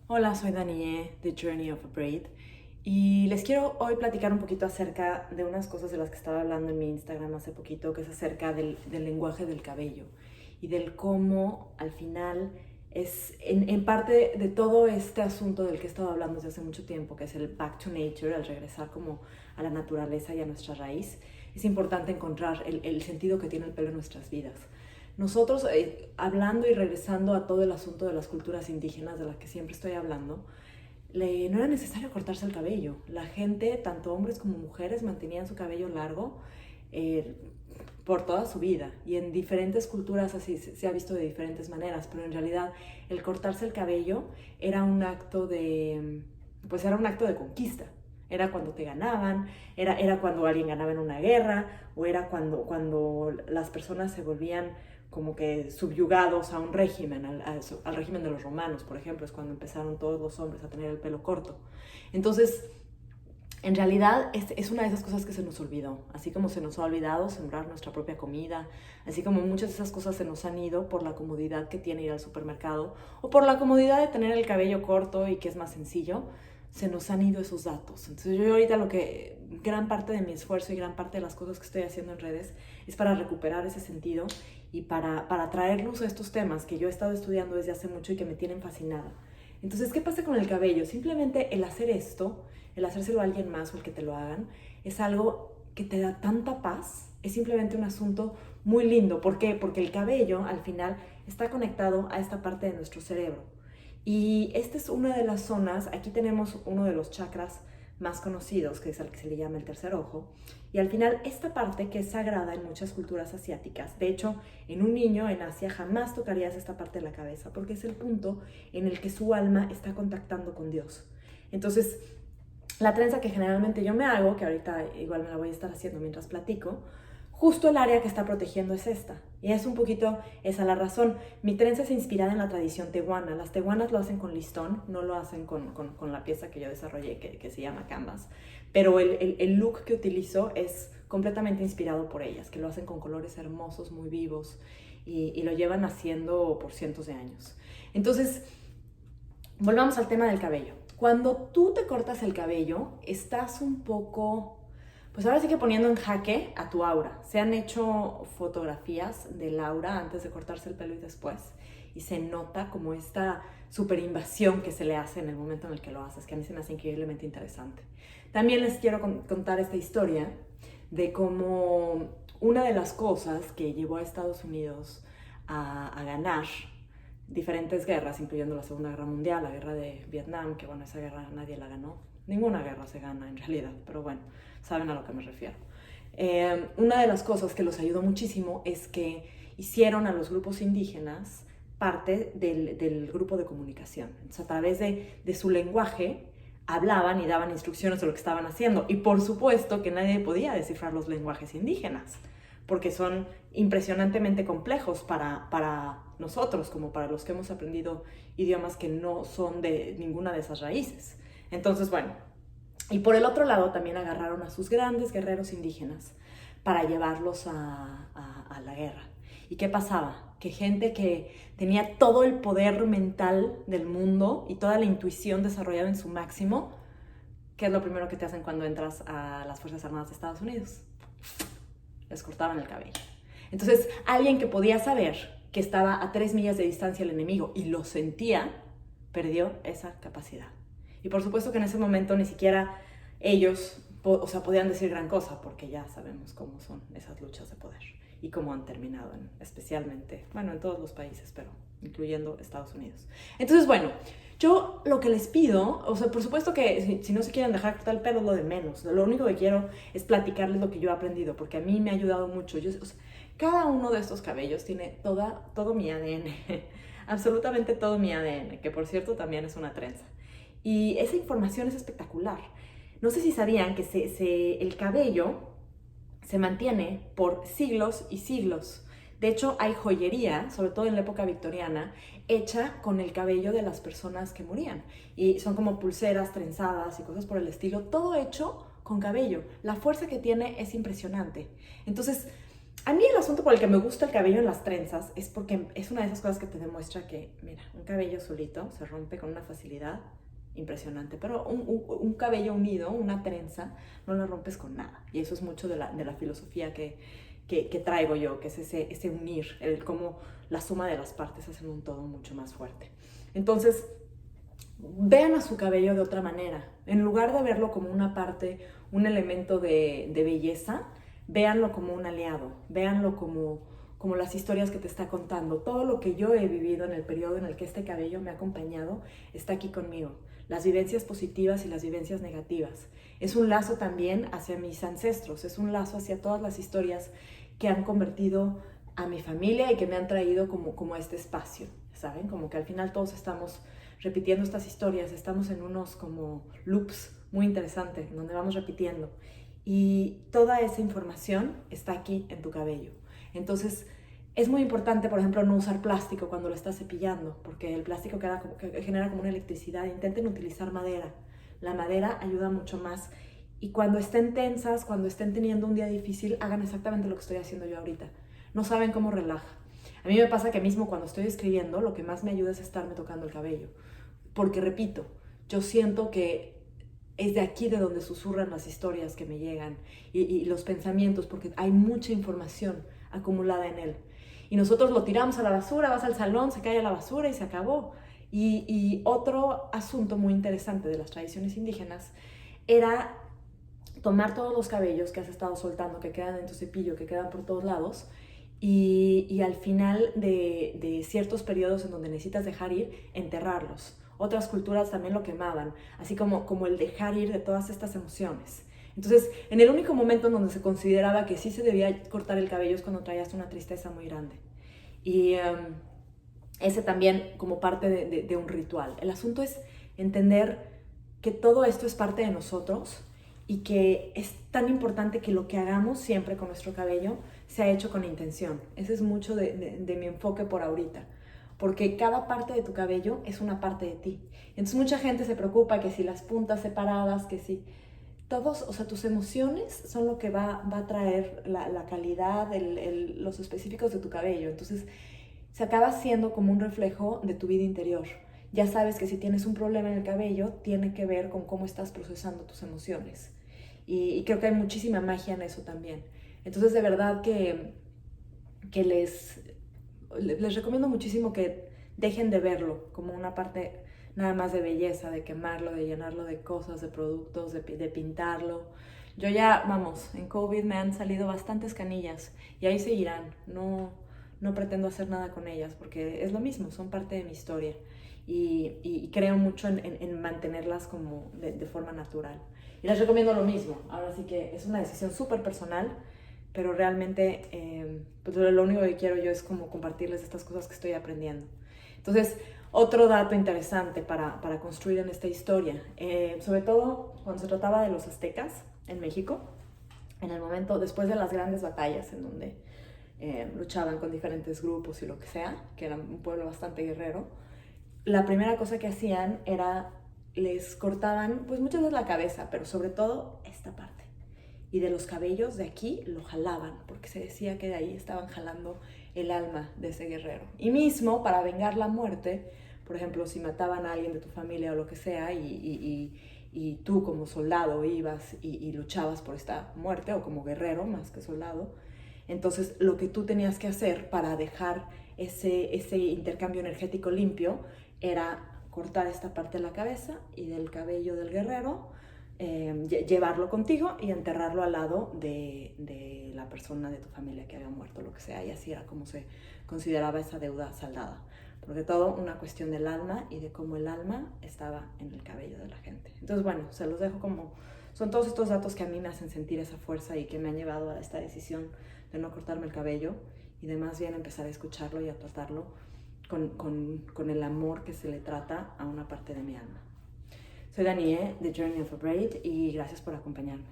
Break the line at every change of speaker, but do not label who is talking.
Hola, soy Danie, The Journey of a Braid, y les quiero hoy platicar un poquito acerca de unas cosas de las que estaba hablando en mi Instagram hace poquito, que es acerca del lenguaje del cabello y del cómo al final es en parte de todo este asunto del que he estado hablando desde hace mucho tiempo, que es el back to nature, el regresar como a la naturaleza y a nuestra raíz. Es importante encontrar el sentido que tiene el pelo en nuestras vidas. Nosotros, hablando y regresando a todo el asunto de las culturas indígenas de las que siempre estoy hablando, no era necesario cortarse el cabello. La gente, tanto hombres como mujeres, mantenían su cabello largo eh, por toda su vida. Y en diferentes culturas así se ha visto de diferentes maneras, pero en realidad el cortarse el cabello era un acto pues era un acto de conquista. Era cuando te ganaban, era cuando alguien ganaba en una guerra, o era cuando las personas se volvían como que subyugados a un régimen, al régimen de los romanos, por ejemplo, es cuando empezaron todos los hombres a tener el pelo corto. Entonces, en realidad es una de esas cosas que se nos olvidó, así como se nos ha olvidado sembrar nuestra propia comida, así como muchas de esas cosas se nos han ido por la comodidad que tiene ir al supermercado o por la comodidad de tener el cabello corto y que es más sencillo, se nos han ido esos datos. Entonces yo ahorita gran parte de mi esfuerzo y gran parte de las cosas que estoy haciendo en redes es para recuperar ese sentido y para traer luz a estos temas que yo he estado estudiando desde hace mucho y que me tienen fascinada. Entonces, ¿qué pasa con el cabello? Simplemente el hacer esto, el hacérselo a alguien más o el que te lo hagan, es algo que te da tanta paz, es simplemente un asunto muy lindo. ¿Por qué? Porque el cabello al final está conectado a esta parte de nuestro cerebro. Y esta es una de las zonas, aquí tenemos uno de los chakras más conocidos, que es el que se le llama el tercer ojo, y al final esta parte que es sagrada en muchas culturas asiáticas, de hecho en un niño en Asia jamás tocarías esta parte de la cabeza porque es el punto en el que su alma está contactando con Dios. Entonces, la trenza que generalmente yo me hago, que ahorita igual me la voy a estar haciendo mientras platico, justo el área que está protegiendo es esta. Y es un poquito esa la razón. Mi trenza es inspirada en la tradición tehuana. Las tehuanas lo hacen con listón, no lo hacen con la pieza que yo desarrollé, que se llama canvas. Pero el look que utilizo es completamente inspirado por ellas, que lo hacen con colores hermosos, muy vivos, y lo llevan haciendo por cientos de años. Entonces, volvamos al tema del cabello. Cuando tú te cortas el cabello, estás un poco, pues ahora sí que poniendo en jaque a tu aura. Se han hecho fotografías del aura antes de cortarse el pelo y después, y se nota como esta super invasión que se le hace en el momento en el que lo haces, que a mí se me hace increíblemente interesante. También les quiero contar esta historia de cómo una de las cosas que llevó a Estados Unidos a ganar diferentes guerras, incluyendo la Segunda Guerra Mundial, la guerra de Vietnam, que bueno, esa guerra nadie la ganó. Ninguna guerra se gana en realidad, pero bueno, saben a lo que me refiero. Una de las cosas que los ayudó muchísimo es que hicieron a los grupos indígenas parte del grupo de comunicación. Entonces, a través de su lenguaje, hablaban y daban instrucciones de lo que estaban haciendo. Y por supuesto que nadie podía descifrar los lenguajes indígenas, porque son impresionantemente complejos para nosotros, como para los que hemos aprendido idiomas que no son de ninguna de esas raíces. Entonces, bueno, y por el otro lado también agarraron a sus grandes guerreros indígenas para llevarlos a la guerra. ¿Y qué pasaba? Que gente que tenía todo el poder mental del mundo y toda la intuición desarrollada en su máximo, ¿qué es lo primero que te hacen cuando entras a las Fuerzas Armadas de Estados Unidos? Les cortaban el cabello. Entonces, alguien que podía saber que estaba a 3 millas de distancia el enemigo y lo sentía, perdió esa capacidad. Y por supuesto que en ese momento ni siquiera ellos, podían decir gran cosa, porque ya sabemos cómo son esas luchas de poder y cómo han terminado, especialmente, bueno, en todos los países, pero incluyendo Estados Unidos. Entonces, bueno, yo lo que les pido, por supuesto que si no se quieren dejar cortar el pelo es lo de menos. Lo único que quiero es platicarles lo que yo he aprendido, porque a mí me ha ayudado mucho. Cada uno de estos cabellos tiene todo mi ADN, absolutamente todo mi ADN, que por cierto también es una trenza. Y esa información es espectacular. No sé si sabían que el cabello se mantiene por siglos y siglos. De hecho, hay joyería, sobre todo en la época victoriana, hecha con el cabello de las personas que morían. Y son como pulseras, trenzadas y cosas por el estilo, todo hecho con cabello. La fuerza que tiene es impresionante. Entonces, A mí el asunto por el que me gusta el cabello en las trenzas es porque es una de esas cosas que te demuestra que, mira, un cabello solito se rompe con una facilidad impresionante, pero un cabello unido, una trenza, no la rompes con nada. Y eso es mucho de la filosofía que traigo yo, que es ese unir, el cómo la suma de las partes hacen un todo mucho más fuerte. Entonces, vean a su cabello de otra manera. En lugar de verlo como una parte, un elemento de belleza, véanlo como un aliado, véanlo como las historias que te está contando. Todo lo que yo he vivido en el periodo en el que este cabello me ha acompañado está aquí conmigo. Las vivencias positivas y las vivencias negativas. Es un lazo también hacia mis ancestros, es un lazo hacia todas las historias que han convertido a mi familia y que me han traído como a este espacio, ¿saben? Como que al final todos estamos repitiendo estas historias, estamos en unos como loops muy interesantes, donde vamos repitiendo. Y toda esa información está aquí en tu cabello. Entonces, es muy importante, por ejemplo, no usar plástico cuando lo estás cepillando, porque el plástico que genera como una electricidad. Intenten utilizar madera. La madera ayuda mucho más. Y cuando estén tensas, cuando estén teniendo un día difícil, hagan exactamente lo que estoy haciendo yo ahorita. No saben cómo relaja. A mí me pasa que mismo cuando estoy escribiendo, lo que más me ayuda es estarme tocando el cabello. Porque, repito, yo siento que es de aquí de donde susurran las historias que me llegan y los pensamientos, porque hay mucha información acumulada en él. Y nosotros lo tiramos a la basura, vas al salón, se cae a la basura y se acabó. Y otro asunto muy interesante de las tradiciones indígenas era tomar todos los cabellos que has estado soltando, que quedan en tu cepillo, que quedan por todos lados, y al final de ciertos periodos en donde necesitas dejar ir, enterrarlos. Otras culturas también lo quemaban, así como el dejar ir de todas estas emociones. Entonces, en el único momento en donde se consideraba que sí se debía cortar el cabello es cuando traías una tristeza muy grande. Y ese también como parte de un ritual. El asunto es entender que todo esto es parte de nosotros y que es tan importante que lo que hagamos siempre con nuestro cabello sea hecho con intención. Ese es mucho de mi enfoque por ahorita, porque cada parte de tu cabello es una parte de ti. Entonces mucha gente se preocupa que si las puntas separadas, que si todos, o sea, tus emociones son lo que va a traer la calidad, los específicos de tu cabello. Entonces se acaba siendo como un reflejo de tu vida interior. Ya sabes que si tienes un problema en el cabello, tiene que ver con cómo estás procesando tus emociones. Y creo que hay muchísima magia en eso también. Entonces, de verdad que les recomiendo muchísimo que dejen de verlo como una parte nada más de belleza, de quemarlo, de llenarlo de cosas, de productos, de pintarlo. Yo ya, vamos, en COVID me han salido bastantes canillas y ahí seguirán. No pretendo hacer nada con ellas porque es lo mismo, son parte de mi historia y creo mucho en mantenerlas como de forma natural. Y les recomiendo lo mismo. Ahora sí que es una decisión súper personal, pero realmente pues lo único que quiero yo es como compartirles estas cosas que estoy aprendiendo. Entonces, otro dato interesante para construir en esta historia, sobre todo cuando se trataba de los aztecas en México, en el momento después de las grandes batallas en donde luchaban con diferentes grupos y lo que sea, que era un pueblo bastante guerrero, la primera cosa que hacían era les cortaban pues muchas veces la cabeza, pero sobre todo esta parte. Y de los cabellos de aquí lo jalaban, porque se decía que de ahí estaban jalando el alma de ese guerrero. Y mismo para vengar la muerte, por ejemplo, si mataban a alguien de tu familia o lo que sea, y tú como soldado ibas y luchabas por esta muerte, o como guerrero más que soldado, entonces lo que tú tenías que hacer para dejar ese intercambio energético limpio era cortar esta parte de la cabeza y del cabello del guerrero, llevarlo contigo y enterrarlo al lado de la persona de tu familia que había muerto, lo que sea, y así era como se consideraba esa deuda saldada, porque todo una cuestión del alma y de cómo el alma estaba en el cabello de la gente. Entonces, bueno, se los dejo como, son todos estos datos que a mí me hacen sentir esa fuerza y que me han llevado a esta decisión de no cortarme el cabello y de más bien empezar a escucharlo y a tratarlo con el amor que se le trata a una parte de mi alma. Soy Danie de Journey of a Braid y gracias por acompañarme.